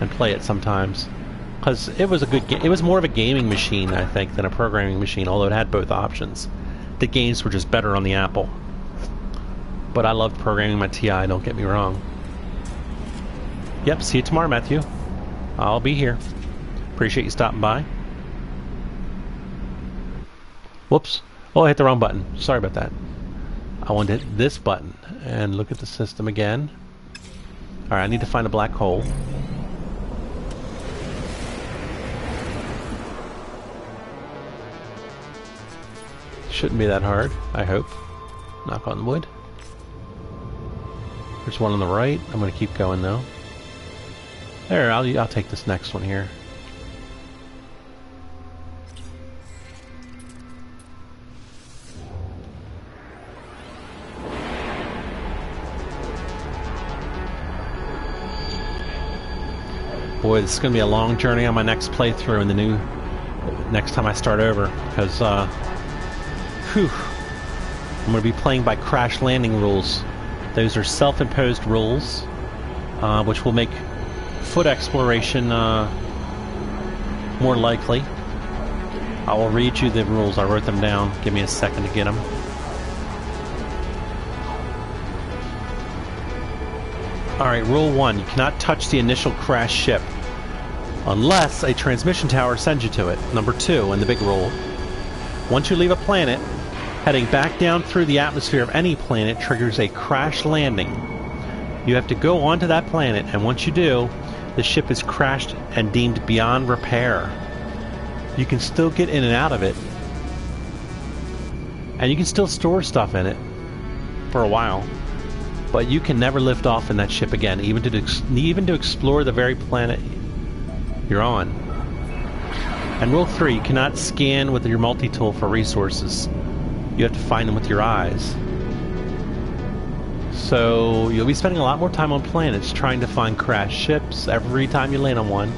and play it sometimes. Because it was a good game. It was more of a gaming machine, I think, than a programming machine, although it had both options. The games were just better on the Apple. But I loved programming my TI, don't get me wrong. Yep, see you tomorrow, Matthew. I'll be here. Appreciate you stopping by. Whoops. Oh, I hit the wrong button. Sorry about that. I wanted to hit this button and look at the system again. Alright, I need to find a black hole. Shouldn't be that hard, I hope. Knock on wood. There's one on the right. I'm going to keep going though. There, I'll take this next one here. Boy, this is going to be a long journey on my next playthrough in the new... next time I start over, because, whew, I'm going to be playing by crash landing rules. Those are self-imposed rules, which will make foot exploration more likely. I will read you the rules. I wrote them down. Give me a second to get them. Alright, rule 1. You cannot touch the initial crash ship unless a transmission tower sends you to it. Number 2, and the big rule. Once you leave a planet, heading back down through the atmosphere of any planet triggers a crash landing. You have to go onto that planet, and once you do, the ship is crashed and deemed beyond repair. You can still get in and out of it, and you can still store stuff in it for a while. But you can never lift off in that ship again, even to explore the very planet you're on. And rule 3, you cannot scan with your multi-tool for resources. You have to find them with your eyes. So you'll be spending a lot more time on planets trying to find crashed ships every time you land on one.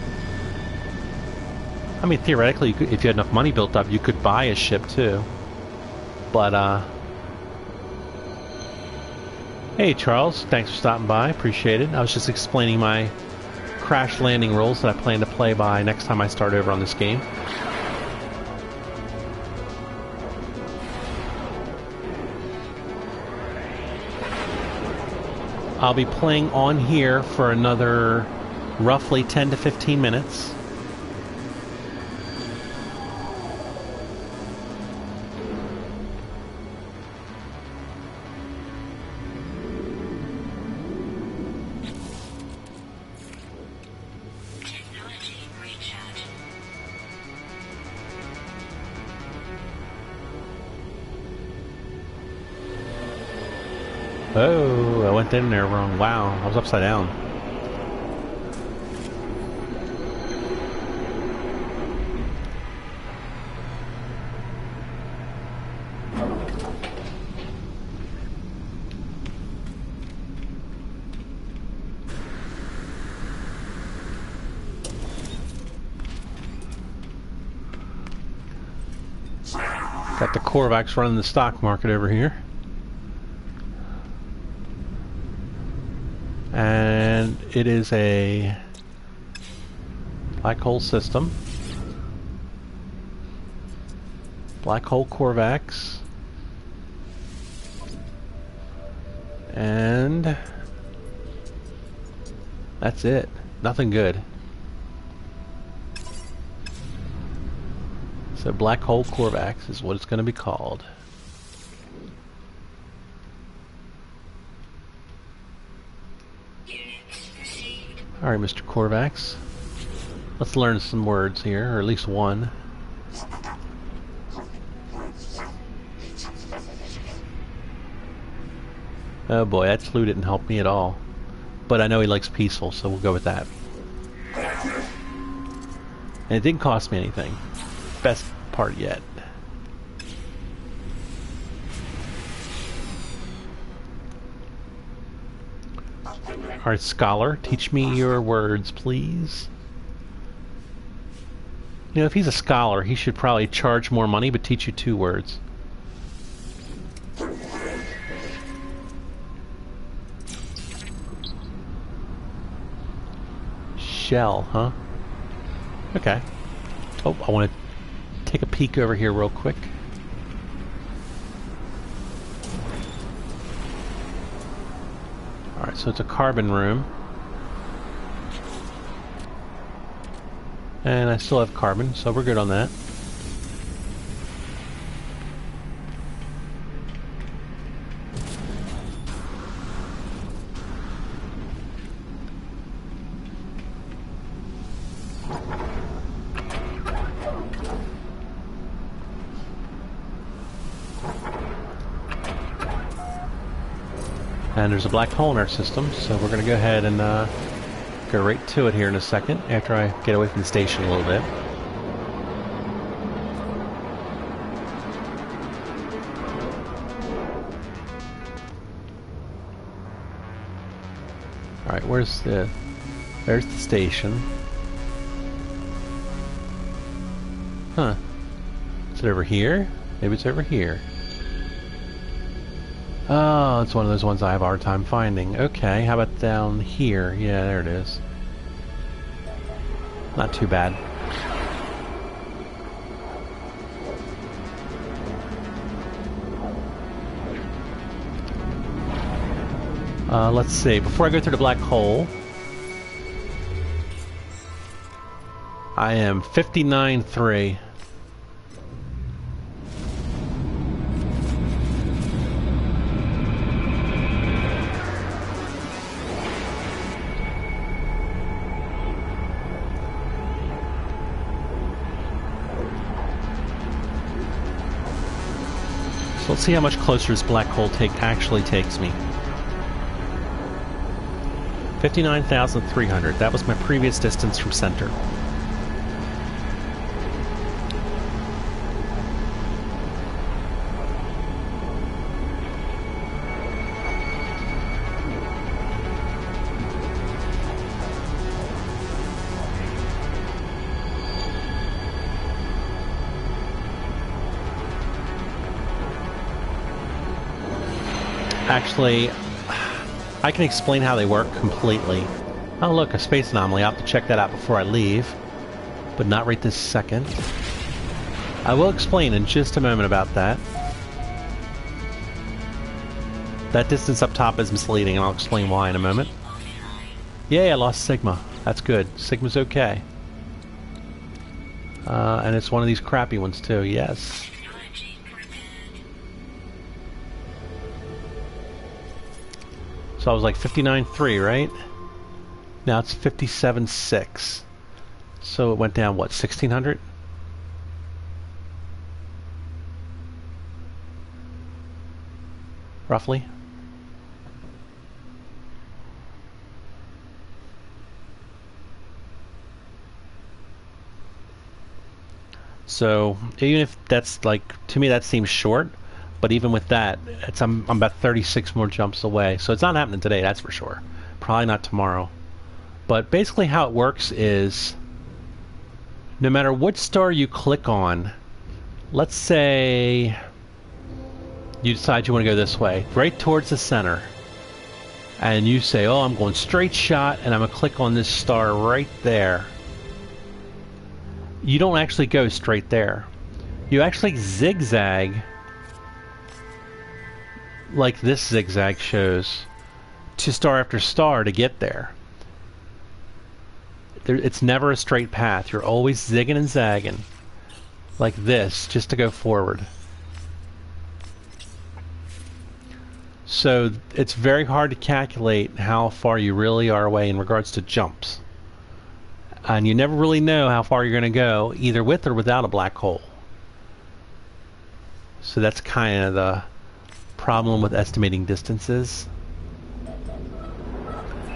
I mean, theoretically, you could, if you had enough money built up, you could buy a ship too. But, hey Charles, thanks for stopping by, appreciate it. I was just explaining my crash landing rules that I plan to play by next time I start over on this game. I'll be playing on here for another roughly 10 to 15 minutes. Oh, I went in there wrong. Wow, I was upside down. Got the Korvax running the stock market over here. And it is a black hole system. Black hole Korvax. And that's it. Nothing good. So black hole Korvax is what it's going to be called. Alright, Mr. Korvax. Let's learn some words here, or at least one. Oh boy, that flute didn't help me at all. But I know he likes peaceful, so we'll go with that. And it didn't cost me anything. Best part yet. Alright, Scholar, teach me your words, please. You know, if he's a scholar, he should probably charge more money, but teach you 2 words. Shell, huh? Okay. Oh, I want to take a peek over here real quick. Alright, so it's a carbon room. And I still have carbon, so we're good on that. And there's a black hole in our system, so we're going to go ahead and go right to it here in a second, after I get away from the station a little bit. Alright, there's the station. Huh. Is it over here? Maybe it's over here. Oh, it's one of those ones I have a hard time finding. Okay, how about down here? Yeah, there it is. Not too bad. Let's see. Before I go through the black hole, I am 59.3. So let's see how much closer this black hole actually takes me. 59,300. That was my previous distance from center. Actually, I can explain how they work completely. Oh look, a space anomaly. I'll have to check that out before I leave, but not right this second. I will explain in just a moment about that. That distance up top is misleading, and I'll explain why in a moment. Yay, I lost Sigma. That's good. Sigma's okay. And it's one of these crappy ones too, yes. So I was like 59.3, right? Now it's 57.6. So it went down, what, 1,600? Roughly. So even if that's like, to me that seems short, but even with that, I'm about 36 more jumps away. So it's not happening today, that's for sure. Probably not tomorrow. But basically how it works is, no matter what star you click on, let's say you decide you want to go this way, right towards the center, and you say, oh, I'm going straight shot, and I'm going to click on this star right there. You don't actually go straight there. You actually zigzag, like this zigzag shows, to star after star to get there. It's never a straight path. You're always zigging and zagging, like this, just to go forward. So it's very hard to calculate how far you really are away in regards to jumps. And you never really know how far you're going to go, either with or without a black hole. So that's kind of the problem with estimating distances.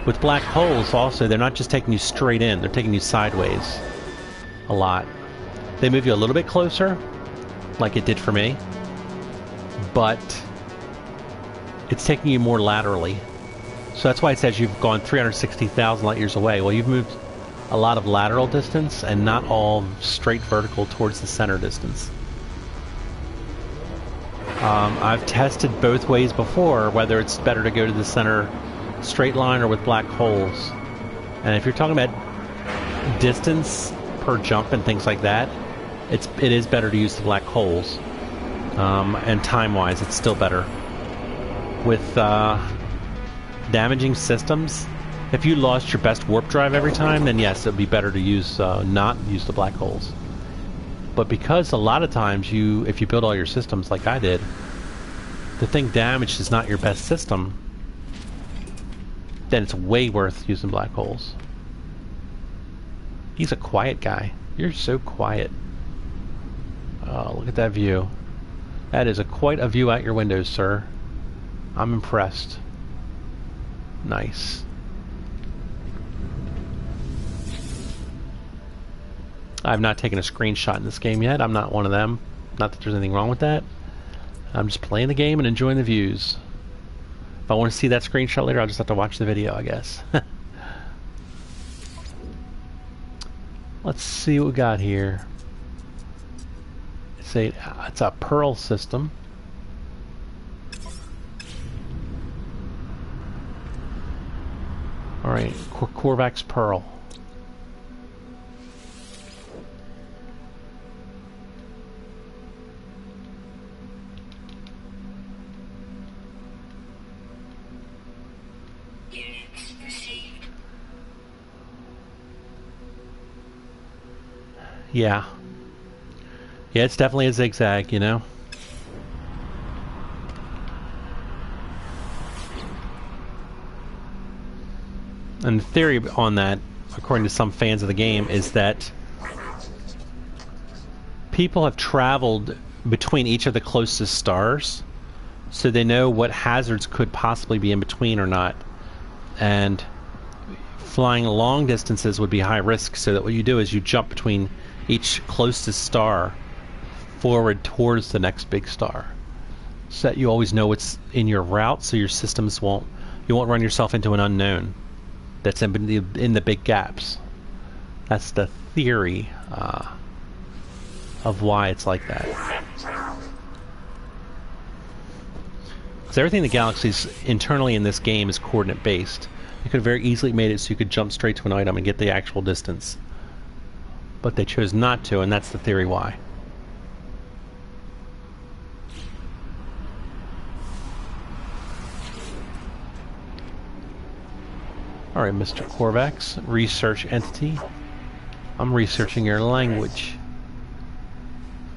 With black holes also, they're not just taking you straight in, they're taking you sideways a lot. They move you a little bit closer, like it did for me, but it's taking you more laterally. So that's why it says you've gone 360,000 light years away. Well, you've moved a lot of lateral distance and not all straight vertical towards the center distance. I've tested both ways before, whether it's better to go to the center straight line or with black holes. And if you're talking about distance per jump and things like that, it is better to use the black holes. And time-wise, it's still better. With damaging systems, if you lost your best warp drive every time, then yes, it would be better to use not use the black holes. But because a lot of times if you build all your systems like I did, the thing damaged is not your best system, then it's way worth using black holes. He's a quiet guy. You're so quiet. Oh, look at that view. That is quite a view out your windows, sir. I'm impressed. Nice. I've not taken a screenshot in this game yet. I'm not one of them. Not that there's anything wrong with that. I'm just playing the game and enjoying the views. If I want to see that screenshot later, I'll just have to watch the video, I guess. Let's see what we got here. It's a Pearl system. Alright, Korvax Pearl. Units received. Yeah. Yeah, it's definitely a zigzag, you know? And the theory on that, according to some fans of the game, is that people have traveled between each of the closest stars, so they know what hazards could possibly be in between or not. And flying long distances would be high risk, so that what you do is you jump between each closest star forward towards the next big star, so that you always know what's in your route, so your systems you won't run yourself into an unknown that's in the big gaps. That's the theory of why it's like that. Because everything in the galaxies internally in this game is coordinate based. You could have very easily made it so you could jump straight to an item and get the actual distance. But they chose not to, and that's the theory why. Alright, Mr. Korvax, research entity. I'm researching your language.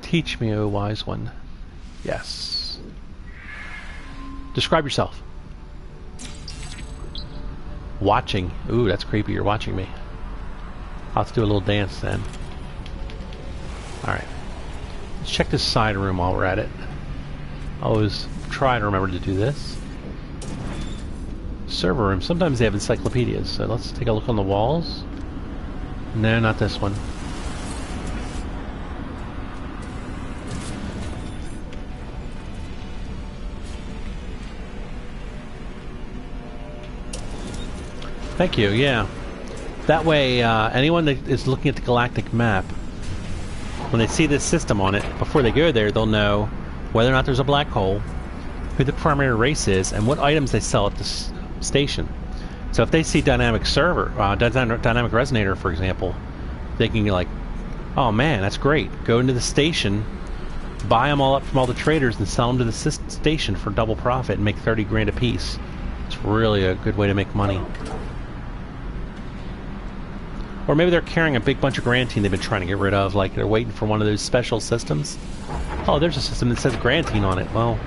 Teach me, O wise one. Yes. Describe yourself. Watching. Ooh, that's creepy. You're watching me. I'll have to do a little dance then. Alright. Let's check this side room while we're at it. I always try to remember to do this. Server room. Sometimes they have encyclopedias, so let's take a look on the walls. No, not this one. Thank you, yeah. That way, anyone that is looking at the galactic map, when they see this system on it, before they go there, they'll know whether or not there's a black hole, who the primary race is, and what items they sell at this station. So if they see dynamic resonator, for example, they can be like, oh man, that's great. Go into the station, buy them all up from all the traders and sell them to the station for double profit and make 30 grand a piece. It's really a good way to make money. Or maybe they're carrying a big bunch of Grantine they've been trying to get rid of, like they're waiting for one of those special systems. Oh, there's a system that says Grantine on it. Well,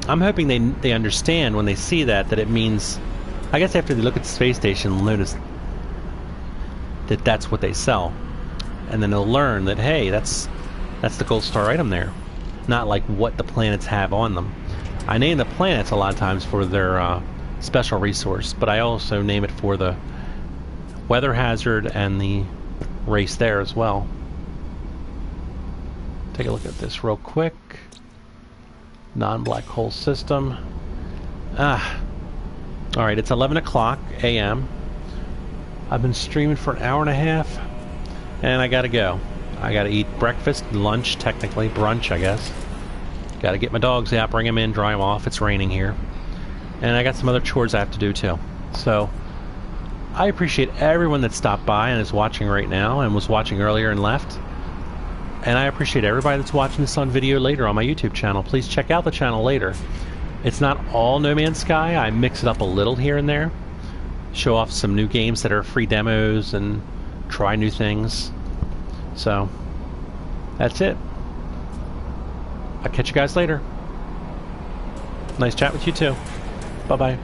I'm hoping they understand when they see that it means, I guess after they look at the space station, they'll notice that that's what they sell, and then they'll learn that, hey, that's the gold star item there, not like what the planets have on them. I name the planets a lot of times for their special resource, but I also name it for the weather hazard and the race there as well. Take a look at this real quick. Non-black hole system. Alright, it's 11 o'clock a.m. I've been streaming for an hour and a half, and I gotta go. I gotta eat breakfast, lunch, technically, brunch, I guess. Gotta get my dogs out, bring them in, dry them off. It's raining here. And I got some other chores I have to do too. So, I appreciate everyone that stopped by and is watching right now and was watching earlier and left. And I appreciate everybody that's watching this on video later on my YouTube channel. Please check out the channel later. It's not all No Man's Sky. I mix it up a little here and there. Show off some new games that are free demos and try new things. So, that's it. I'll catch you guys later. Nice chat with you too. Bye-bye.